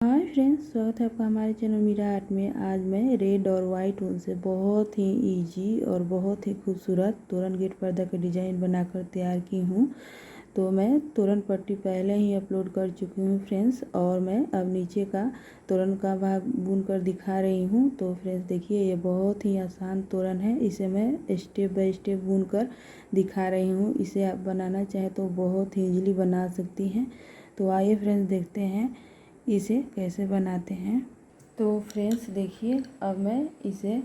Hi friends, स्वागत है आपका हमारे चैनल मीरा आर्ट में। आज मैं रेड और वाइट ऊन से बहुत ही इजी और बहुत ही खूबसूरत तोरण गेट पर्दा का डिज़ाइन बनाकर तैयार की हूँ। तो मैं तोरण पट्टी पहले ही अपलोड कर चुकी हूँ फ्रेंड्स, और मैं अब नीचे का तोरण का भाग बुन कर दिखा रही हूँ। तो फ्रेंड्स देखिए, ये बहुत ही आसान तोरण है। इसे मैं स्टेप बाय स्टेप बुन कर दिखा रही हूँ। इसे आप बनाना चाहे तो बहुत ही ईजिली बना सकती हैं। तो आइए फ्रेंड्स, देखते हैं इसे कैसे बनाते हैं। तो फ्रेंड्स देखिए, अब मैं इसे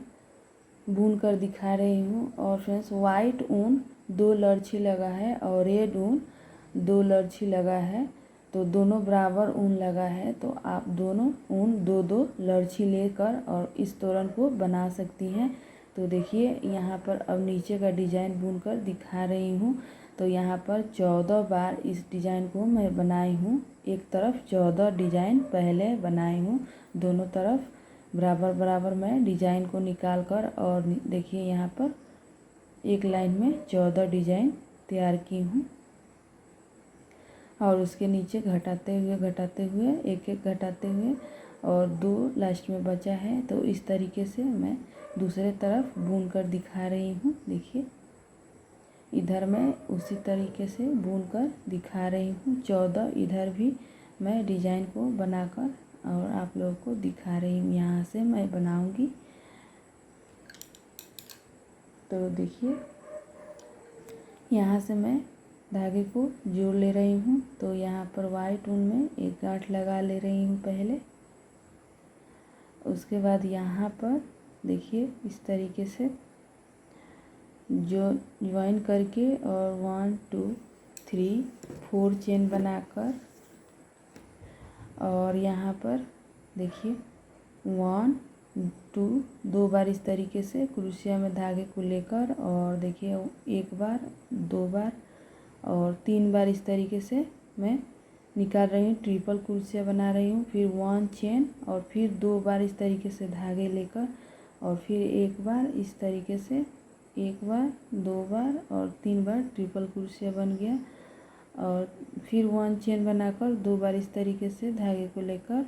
बुन कर दिखा रही हूँ। और फ्रेंड्स, वाइट ऊन 2 लड़छी लगा है और रेड ऊन 2 लड़छी लगा है। तो दोनों बराबर ऊन लगा है। तो आप दोनों ऊन 2-2 लड़छी लेकर और इस तोरण को बना सकती हैं। तो देखिए, यहाँ पर अब नीचे का डिज़ाइन बुन कर दिखा रही हूँ। तो यहाँ पर 14 बार इस डिज़ाइन को मैं बनाई हूँ। एक तरफ 14 डिज़ाइन पहले बनाई हूँ, दोनों तरफ बराबर बराबर मैं डिज़ाइन को निकाल कर, और देखिए यहाँ पर एक लाइन में 14 डिज़ाइन तैयार की हूँ। और उसके नीचे घटाते हुए एक एक घटाते हुए और 2 लास्ट में बचा है। तो इस तरीके से मैं दूसरे तरफ बुन कर दिखा रही हूँ। देखिए, इधर मैं उसी तरीके से बुन कर दिखा रही हूँ। 14 इधर भी मैं डिज़ाइन को बनाकर और आप लोगों को दिखा रही हूँ। यहाँ से मैं बनाऊंगी। तो देखिए, यहाँ से मैं धागे को जोड़ ले रही हूँ। तो यहाँ पर वाइट ऊन में एक गांठ लगा ले रही हूँ पहले। उसके बाद यहाँ पर देखिए, इस तरीके से जो ज्वाइन करके और 1 2 3 4 चेन बनाकर, और यहाँ पर देखिए 1 2 2 बार इस तरीके से क्रोशिया में धागे को लेकर, और देखिए 1 बार 2 बार और 3 बार इस तरीके से मैं निकाल रही हूँ। ट्रिपल क्रोशिया बना रही हूँ। फिर 1 चेन और फिर 2 बार इस तरीके से धागे लेकर, और फिर 1 बार इस तरीके से, 1 बार 2 बार और 3 बार ट्रिपल क्रोशिया बन गया। और फिर 1 चेन बनाकर 2 बार इस तरीके से धागे को लेकर,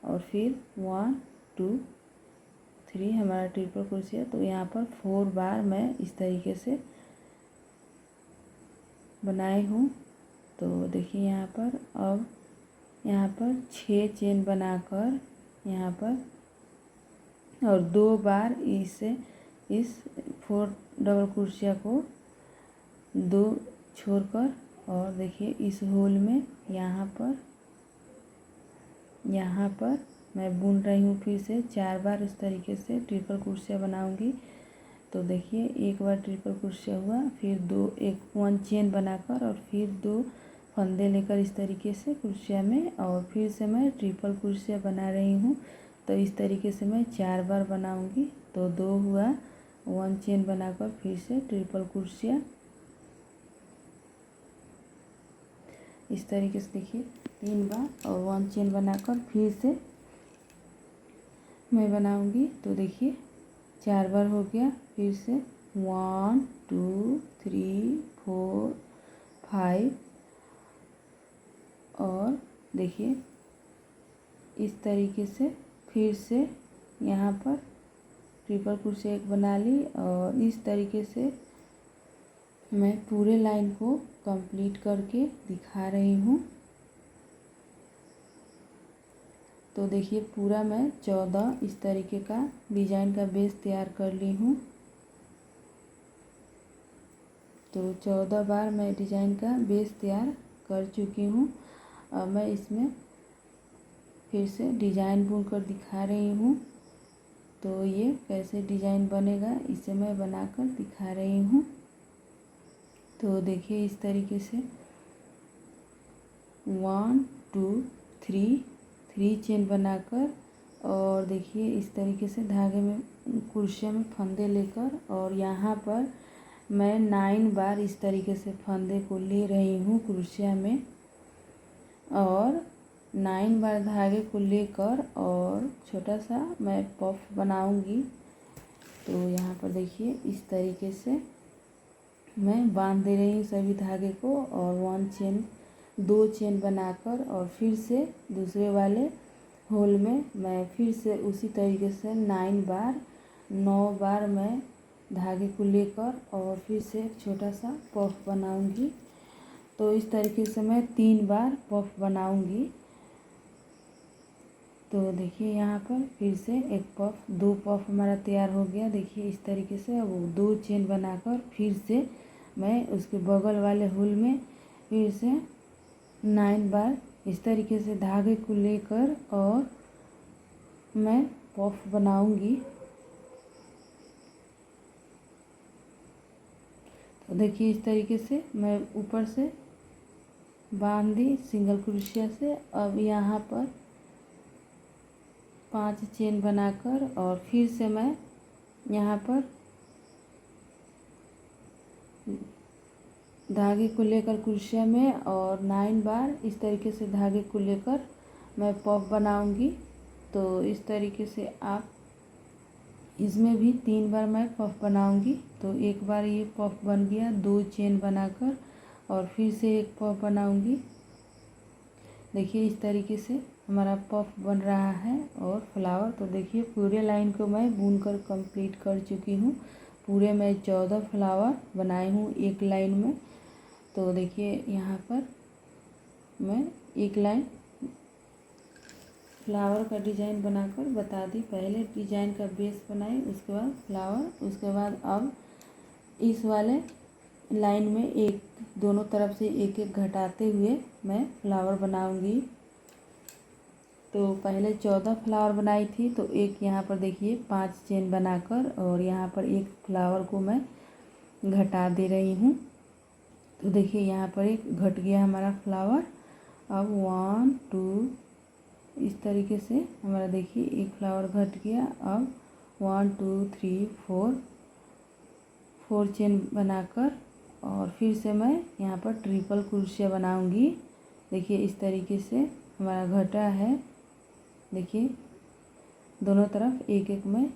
और फिर 1 2 3 हमारा ट्रिपल क्रोशिया। तो यहाँ पर 4 बार मैं इस तरीके से बनाई हूँ। तो देखिए यहाँ पर, अब यहाँ पर 6 चेन बनाकर यहाँ पर और 2 बार इस 4 डबल क्रोशिया को 2 छोड़कर, और देखिए इस होल में यहाँ पर मैं बुन रही हूँ। फिर से 4 बार इस तरीके से ट्रिपल क्रोशिया बनाऊंगी। तो देखिए, 1 बार ट्रिपल क्रोशिया हुआ, फिर 1 चेन बनाकर और फिर 2 फंदे लेकर इस तरीके से क्रोशिया में, और फिर से मैं ट्रिपल क्रोशिया बना रही हूँ। तो इस तरीके से मैं 4 बार बनाऊंगी। तो 2 हुआ, 1 चेन बनाकर फिर से ट्रिपल क्रोशिया, इस तरीके से देखिए 3 बार और 1 चेन बनाकर फिर से मैं बनाऊंगी। तो देखिए 4 बार हो गया। फिर से 1 2 3 4 5, और देखिए इस तरीके से फिर से यहाँ पर ट्रिपल क्रोशिया एक बना ली, और इस तरीके से मैं पूरे लाइन को कंप्लीट करके दिखा रही हूँ। तो देखिए, पूरा मैं 14 इस तरीके का डिज़ाइन का बेस तैयार कर ली हूँ। तो 14 बार मैं डिज़ाइन का बेस तैयार कर चुकी हूँ। अब मैं इसमें फिर से डिज़ाइन बुन कर दिखा रही हूँ। तो ये कैसे डिज़ाइन बनेगा इसे मैं बनाकर दिखा रही हूँ। तो देखिए, इस तरीके से 1 2 3 चेन बनाकर, और देखिए इस तरीके से धागे में क्रोशिया में फंदे लेकर, और यहाँ पर मैं 9 बार इस तरीके से फंदे को ले रही हूँ क्रोशिया में, और 9 बार धागे को लेकर और छोटा सा मैं पफ बनाऊंगी। तो यहाँ पर देखिए, इस तरीके से मैं बांध दे रही हूँ सभी धागे को, और 2 चेन बनाकर, और फिर से दूसरे वाले होल में मैं फिर से उसी तरीके से 9 बार मैं धागे को लेकर और फिर से एक छोटा सा पफ बनाऊंगी। तो इस तरीके से मैं 3 बार पफ बनाऊंगी। तो देखिए यहाँ पर फिर से एक पफ, 2 पफ हमारा तैयार हो गया। देखिए इस तरीके से वो 2 चेन बनाकर फिर से मैं उसके बगल वाले होल में फिर से 9 बार इस तरीके से धागे को लेकर और मैं पफ बनाऊंगी। तो देखिए इस तरीके से मैं ऊपर से बांध दी सिंगल क्रोशिया से। अब यहाँ पर 5 चेन बनाकर और फिर से मैं यहाँ पर धागे को लेकर क्रोशिया में और 9 बार इस तरीके से धागे को लेकर मैं पफ बनाऊंगी। तो इस तरीके से आप इसमें भी 3 बार मैं पफ बनाऊंगी। तो एक बार ये पफ बन गया 2 चेन बनाकर और फिर से एक पफ बनाऊंगी। देखिए इस तरीके से हमारा पफ बन रहा है और फ्लावर। तो देखिए पूरे लाइन को मैं बुनकर कंप्लीट कर चुकी हूँ। पूरे मैं 14 फ्लावर बनाई हूँ एक लाइन में। तो देखिए यहाँ पर मैं एक लाइन फ्लावर का डिज़ाइन बनाकर बता दी। पहले डिज़ाइन का बेस बनाई, उसके बाद फ्लावर, उसके बाद अब इस वाले लाइन में एक दोनों तरफ से एक एक घटाते हुए मैं फ्लावर बनाऊंगी। तो पहले 14 फ्लावर बनाई थी। तो एक यहाँ पर देखिए 5 चेन बनाकर और यहाँ पर एक फ्लावर को मैं घटा दे रही हूँ। तो देखिए यहाँ पर एक घट गया हमारा फ्लावर। अब 1 2 इस तरीके से हमारा देखिए एक फ्लावर घट गया। अब 1 2 3 4 चेन बनाकर और फिर से मैं यहाँ पर ट्रिपल क्रोशिया बनाऊंगी। देखिए इस तरीके से हमारा घटा है। देखिए दोनों तरफ एक एक मैं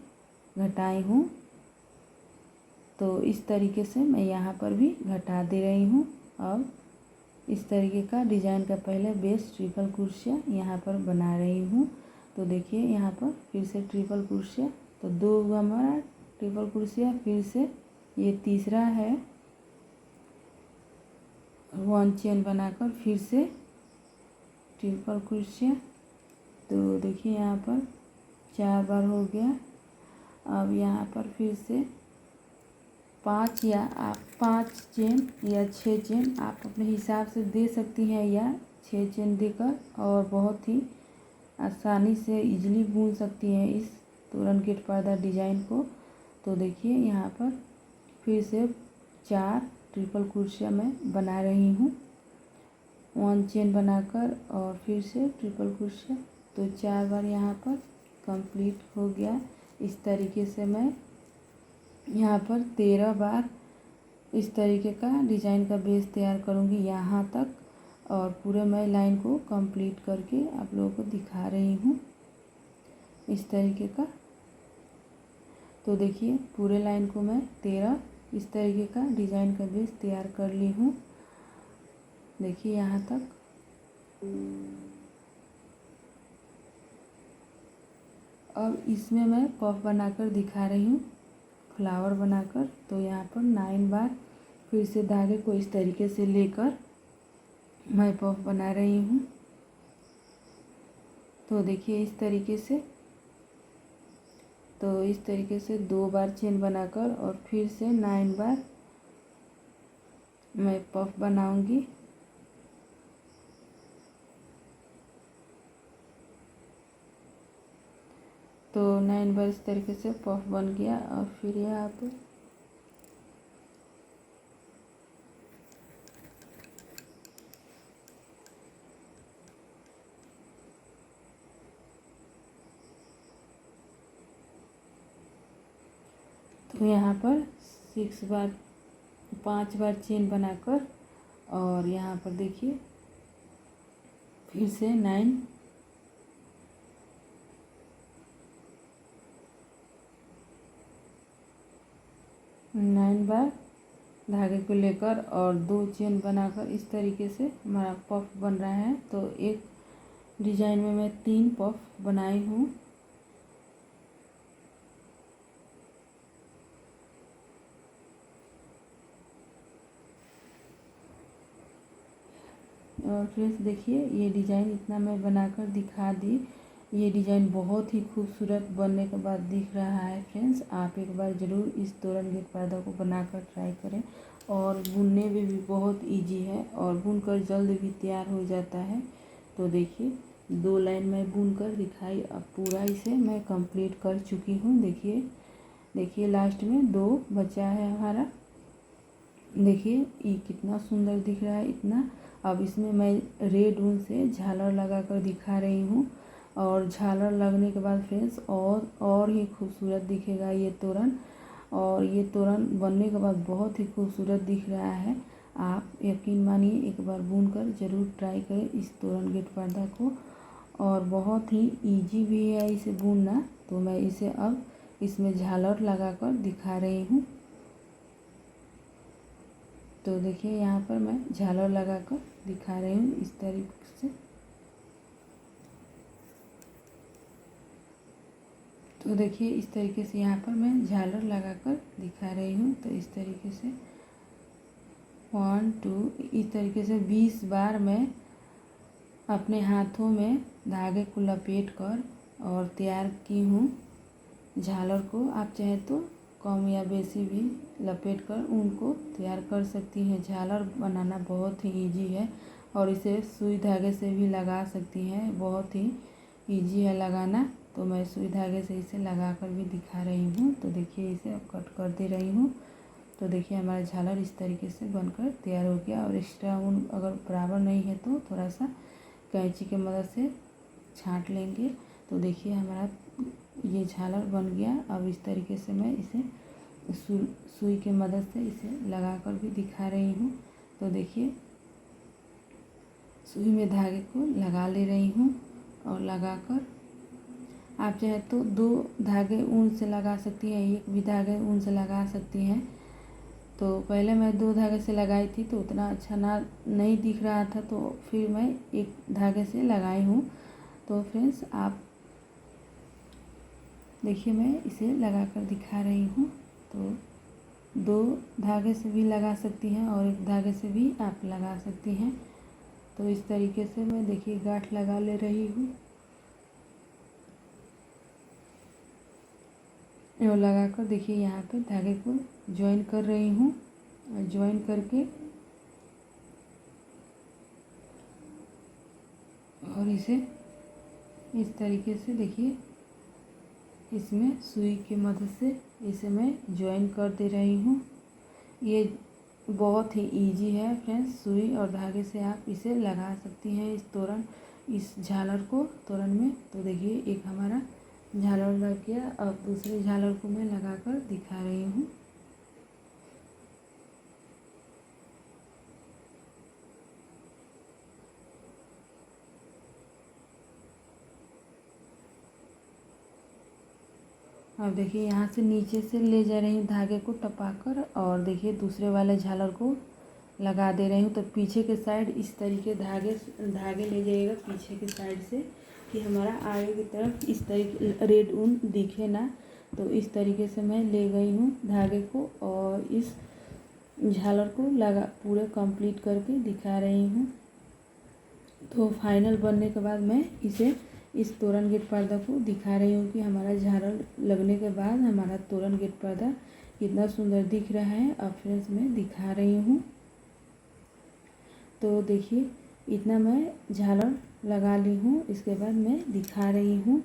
घटाई हूँ। तो इस तरीके से मैं यहाँ पर भी घटा दे रही हूँ। अब इस तरीके का डिज़ाइन का पहले बेस ट्रिपल क्रोशिया यहाँ पर बना रही हूँ। तो देखिए यहाँ पर फिर से ट्रिपल क्रोशिया। तो 2 हुआ हमारा ट्रिपल क्रोशिया, फिर से ये तीसरा है 1 चेन बनाकर फिर से ट्रिपल क्रोशिया। तो देखिए यहाँ पर 4 बार हो गया। अब यहाँ पर फिर से 5 या आप 5 चेन या 6 चेन आप अपने हिसाब से दे सकती हैं या 6 चेन देकर और बहुत ही आसानी से इजीली बुन सकती हैं इस तोरण गेट पर्दा डिज़ाइन को। तो देखिए यहाँ पर फिर से 4 ट्रिपल क्रोशिया मैं बना रही हूँ 1 चेन बनाकर और फिर से ट्रिपल क्रोशिया। तो 4 बार यहाँ पर कंप्लीट हो गया। इस तरीके से मैं यहाँ पर 13 बार इस तरीके का डिज़ाइन का बेस तैयार करूँगी यहाँ तक। और पूरे मैं लाइन को कंप्लीट करके आप लोगों को दिखा रही हूँ इस तरीके का। तो देखिए पूरे लाइन को मैं 13 इस तरीके का डिज़ाइन का बेस तैयार कर ली हूँ। देखिए यहाँ तक। अब इसमें मैं पफ बनाकर दिखा रही हूँ फ्लावर बनाकर। तो यहाँ पर 9 बार फिर से धागे को इस तरीके से लेकर मैं पफ बना रही हूँ। तो देखिए इस तरीके से। तो इस तरीके से 2 बार चेन बनाकर और फिर से 9 बार मैं पफ बनाऊंगी। तो 9 बार इस तरीके से पफ बन गया। और फिर यहाँ पे तो यहाँ पर 5 बार चेन बनाकर और यहाँ पर देखिए फिर से 9 बार धागे को लेकर और 2 चेन बनाकर इस तरीके से हमारा पफ बन रहा है। तो एक डिजाइन में मैं 3 पफ बनाई हूँ। और फ्रेंड्स देखिए, ये डिज़ाइन इतना मैं बनाकर दिखा दी। ये डिज़ाइन बहुत ही खूबसूरत बनने के बाद दिख रहा है। फ्रेंड्स आप एक बार ज़रूर इस तोरण गेट पर्दा को बनाकर ट्राई करें। और बुनने में भी बहुत इजी है और बुनकर जल्द भी तैयार हो जाता है। तो देखिए 2 लाइन मैं बुनकर दिखाई, अब पूरा इसे मैं कंप्लीट कर चुकी हूँ। देखिए लास्ट में 2 बचा है हमारा। देखिए ये कितना सुंदर दिख रहा है इतना। अब इसमें मैं रेड ऊन से झालर लगाकर दिखा रही हूँ। और झालर लगने के बाद फ्रेंड्स और ही खूबसूरत दिखेगा ये तोरण। और ये तोरण बनने के बाद बहुत ही खूबसूरत दिख रहा है। आप यकीन मानिए, एक बार बुनकर ज़रूर ट्राई करें इस तोरण गेट पर्दा को। और बहुत ही इजी भी है इसे बुनना। तो मैं इसे अब इसमें झालर लगाकर दिखा रही हूँ। तो देखिए यहाँ पर मैं झालर लगाकर दिखा रही हूँ इस तरीके से। तो देखिए इस तरीके से यहाँ पर मैं झालर लगाकर दिखा रही हूँ। तो इस तरीके से 1 2 इस तरीके से 20 बार मैं अपने हाथों में धागे को लपेट कर और तैयार की हूँ झालर को। आप चाहे तो कम या बेसी भी लपेट कर ऊन को तैयार कर सकती हैं। झालर बनाना बहुत ही इजी है और इसे सुई धागे से भी लगा सकती हैं। बहुत ही इजी है लगाना। तो मैं सुई धागे से इसे लगाकर भी दिखा रही हूँ। तो देखिए इसे अब कट कर दे रही हूँ। तो देखिए हमारा झालर इस तरीके से बनकर तैयार हो गया। और एक्स्ट्रा ऊन अगर बराबर नहीं है तो थोड़ा सा कैंची की मदद से छांट लेंगे। तो देखिए हमारा ये झालर बन गया। अब इस तरीके से मैं इसे सुई की मदद से इसे लगाकर भी दिखा रही हूँ। तो देखिए सुई में धागे को लगा ले रही हूँ और लगाकर आप चाहे तो 2 धागे ऊन से लगा सकती हैं, 1 भी धागे ऊन से लगा सकती हैं। तो पहले मैं 2 धागे से लगाई थी तो उतना अच्छा नहीं दिख रहा था, तो फिर मैं 1 धागे से लगाई हूँ। तो फ्रेंड्स आप देखिए मैं इसे लगाकर दिखा रही हूँ। तो 2 धागे से भी लगा सकती हैं और 1 धागे से भी आप लगा सकती हैं। तो इस तरीके से मैं देखिए गांठ लगा ले रही हूँ और लगाकर देखिए यहाँ पे धागे को ज्वाइन कर रही हूँ। ज्वाइन करके और इसे इस तरीके से देखिए इसमें सुई की मदद से इसे मैं ज्वाइन कर दे रही हूँ। ये बहुत ही इजी है फ्रेंड्स। सुई और धागे से आप इसे लगा सकती हैं इस झालर को तोरण में। तो देखिए एक हमारा झालर लग गया। अब दूसरे झालर को मैं लगाकर दिखा रही हूँ। अब देखिए यहाँ से नीचे से ले जा रही हूँ धागे को टपाकर और देखिए दूसरे वाले झालर को लगा दे रही हूँ। तो पीछे के साइड इस तरीके धागे ले जाइएगा पीछे के साइड से, कि हमारा आगे की तरफ इस तरीके रेड ऊन दिखे ना। तो इस तरीके से मैं ले गई हूँ धागे को और इस झालर को पूरे कंप्लीट करके दिखा रही हूँ। तो फाइनल बनने के बाद मैं इसे इस तोरण गेट पर्दा को दिखा रही हूँ कि हमारा झालर लगने के बाद हमारा तोरण गेट पर्दा कितना सुंदर दिख रहा है। अब फ्रेंड्स मैं दिखा रही हूँ। तो देखिए इतना मैं झालर लगा ली हूँ। इसके बाद मैं दिखा रही हूँ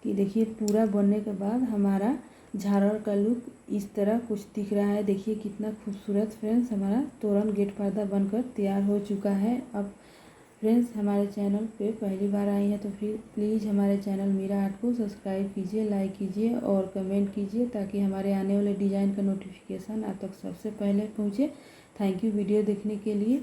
कि देखिए पूरा बनने के बाद हमारा झालर का लुक इस तरह कुछ दिख रहा है। देखिए कितना खूबसूरत फ्रेंड्स हमारा तोरण गेट पर्दा बनकर तैयार हो चुका है। अब फ्रेंड्स हमारे चैनल पे पहली बार आई हैं तो फिर प्लीज़ हमारे चैनल मीरा आर्ट को सब्सक्राइब कीजिए, लाइक कीजिए और कमेंट कीजिए ताकि हमारे आने वाले डिज़ाइन का नोटिफिकेशन आप तक सबसे पहले पहुँचे। थैंक यू वीडियो देखने के लिए।